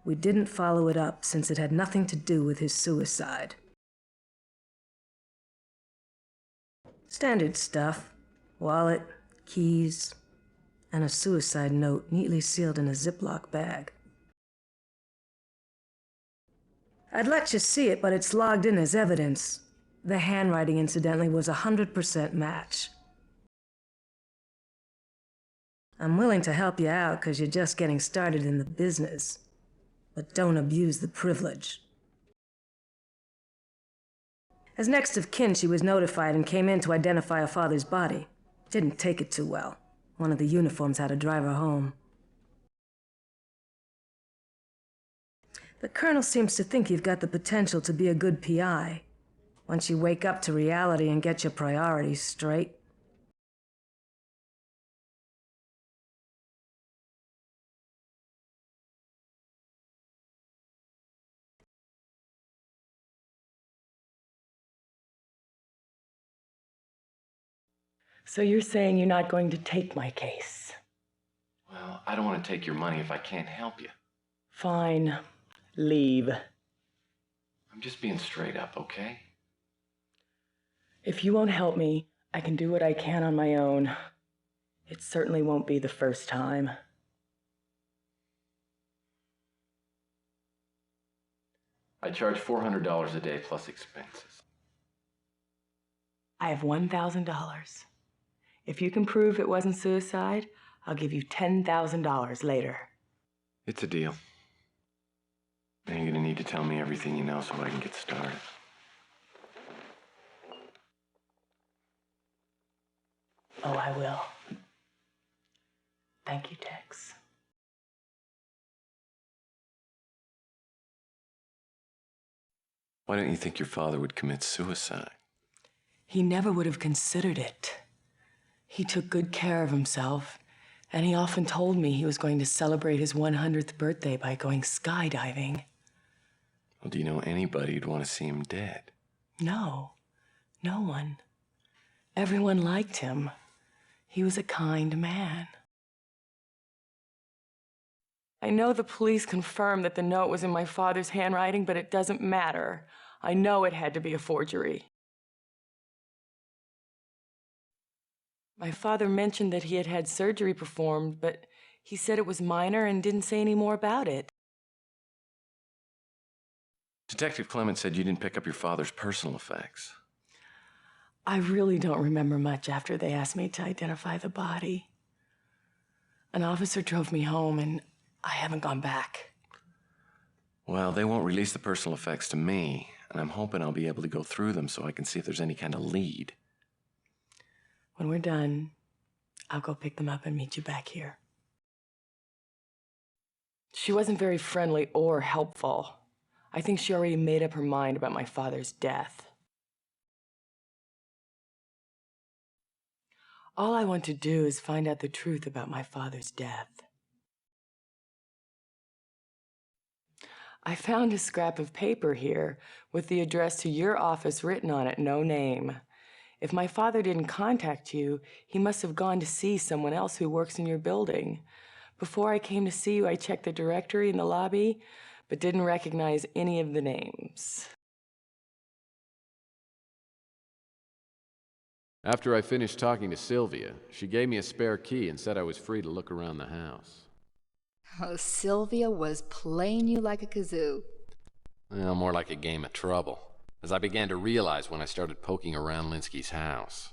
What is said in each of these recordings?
We didn't follow it up since it had nothing to do with his suicide. Standard stuff. Wallet, keys, and a suicide note neatly sealed in a Ziploc bag. I'd let you see it, but it's logged in as evidence. The handwriting, incidentally, was a 100% match. I'm willing to help you out because you're just getting started in the business. But don't abuse the privilege. As next of kin, she was notified and came in to identify her father's body. Didn't take it too well. One of the uniforms had to drive her home. The Colonel seems to think you've got the potential to be a good PI, once you wake up to reality and get your priorities straight. So you're saying you're not going to take my case? Well, I don't want to take your money if I can't help you. Fine. Leave. I'm just being straight up, okay? If you won't help me, I can do what I can on my own. It certainly won't be the first time. I charge $400 a day plus expenses. I have $1,000. If you can prove it wasn't suicide, I'll give you $10,000 later. It's a deal. And you're gonna need to tell me everything you know so I can get started. Oh, I will. Thank you, Tex. Why don't you think your father would commit suicide? He never would have considered it. He took good care of himself, and he often told me he was going to celebrate his 100th birthday by going skydiving. Well, do you know anybody who'd want to see him dead? No, no one. Everyone liked him. He was a kind man. I know the police confirmed that the note was in my father's handwriting, but it doesn't matter. I know it had to be a forgery. My father mentioned that he had had surgery performed, but he said it was minor and didn't say any more about it. Detective Clement said you didn't pick up your father's personal effects. I really don't remember much after they asked me to identify the body. An officer drove me home, and I haven't gone back. Well, they won't release the personal effects to me, and I'm hoping I'll be able to go through them so I can see if there's any kind of lead. When we're done, I'll go pick them up and meet you back here. She wasn't very friendly or helpful. I think she already made up her mind about my father's death. All I want to do is find out the truth about my father's death. I found a scrap of paper here with the address to your office written on it, no name. If my father didn't contact you, he must have gone to see someone else who works in your building. Before I came to see you, I checked the directory in the lobby, but didn't recognize any of the names. After I finished talking to Sylvia, she gave me a spare key and said I was free to look around the house. Oh, Sylvia was playing you like a kazoo. Well, more like a game of trouble, as I began to realize when I started poking around Linsky's house.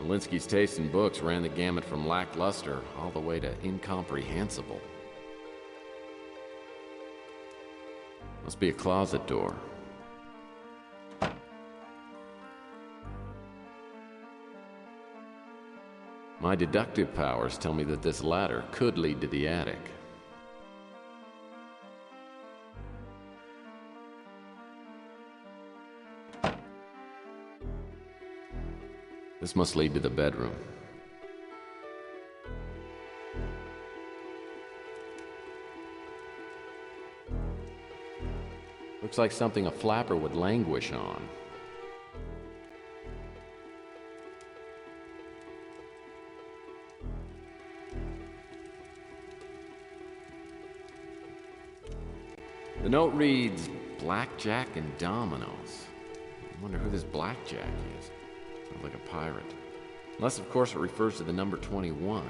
Linsky's taste in books ran the gamut from lackluster all the way to incomprehensible. Must be a closet door. My deductive powers tell me that this ladder could lead to the attic. This must lead to the bedroom. Looks like something a flapper would languish on. The note reads, Blackjack and Dominoes. I wonder who this Blackjack is. Sounds like a pirate. Unless, of course, it refers to the number 21.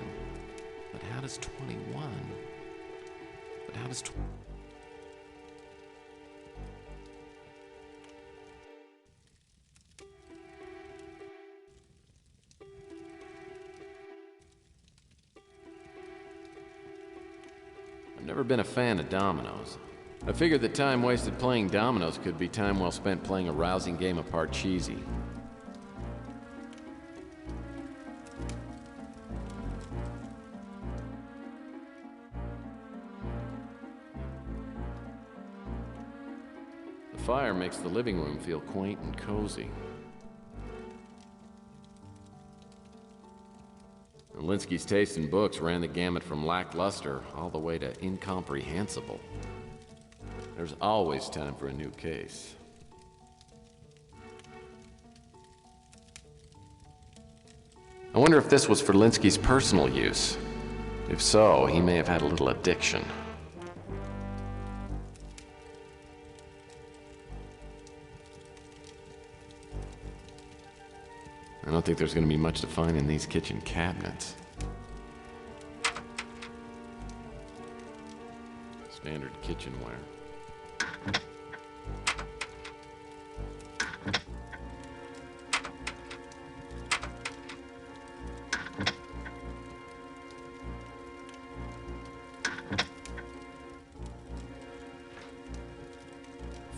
But how does 21? But how does... I've never been a fan of dominoes. I figured that time wasted playing dominoes could be time well spent playing a rousing game of Parcheesi. The fire makes the living room feel quaint and cozy. Linsky's taste in books ran the gamut from lackluster all the way to incomprehensible. There's always time for a new case. I wonder if this was for Linsky's personal use. If so, he may have had a little addiction. I don't think there's going to be much to find in these kitchen cabinets. Standard kitchenware.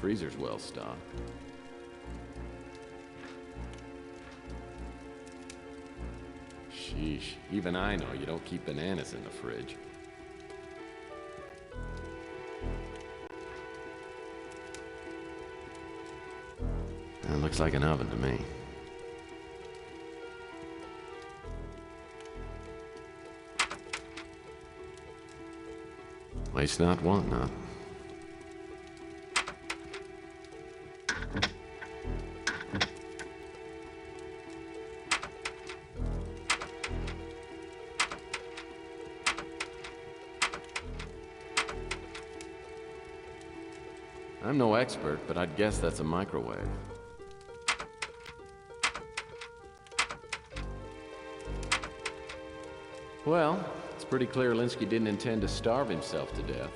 Freezer's well stocked. Sheesh, even I know you don't keep bananas in the fridge. That looks like an oven to me. Waste not, want not. I'm no expert, but I'd guess that's a microwave. Well, it's pretty clear Linsky didn't intend to starve himself to death.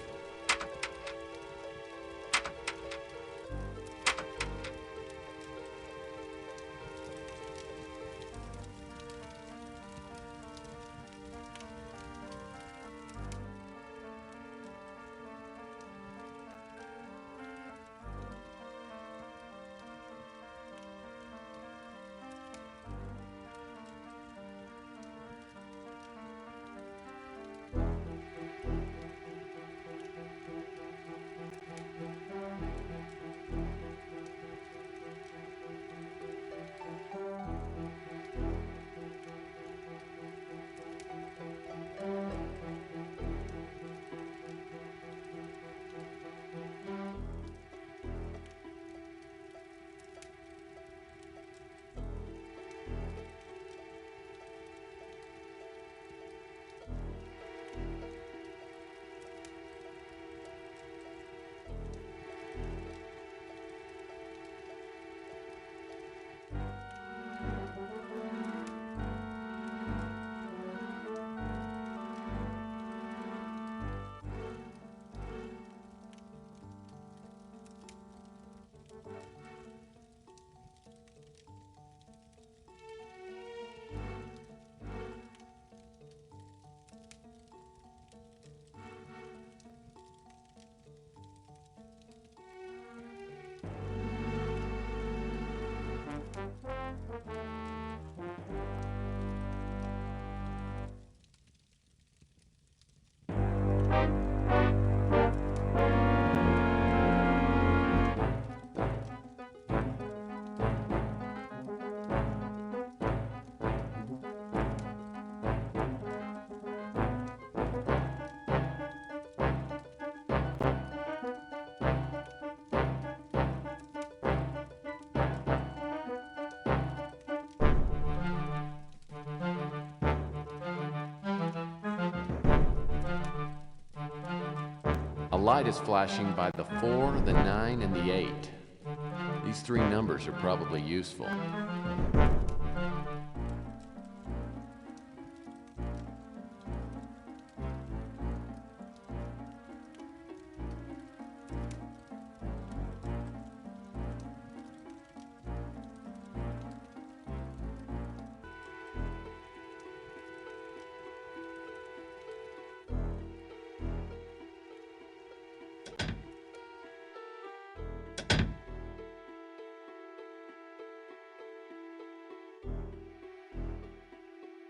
light is flashing by the 4, the 9, and the 8. These 3 numbers are probably useful.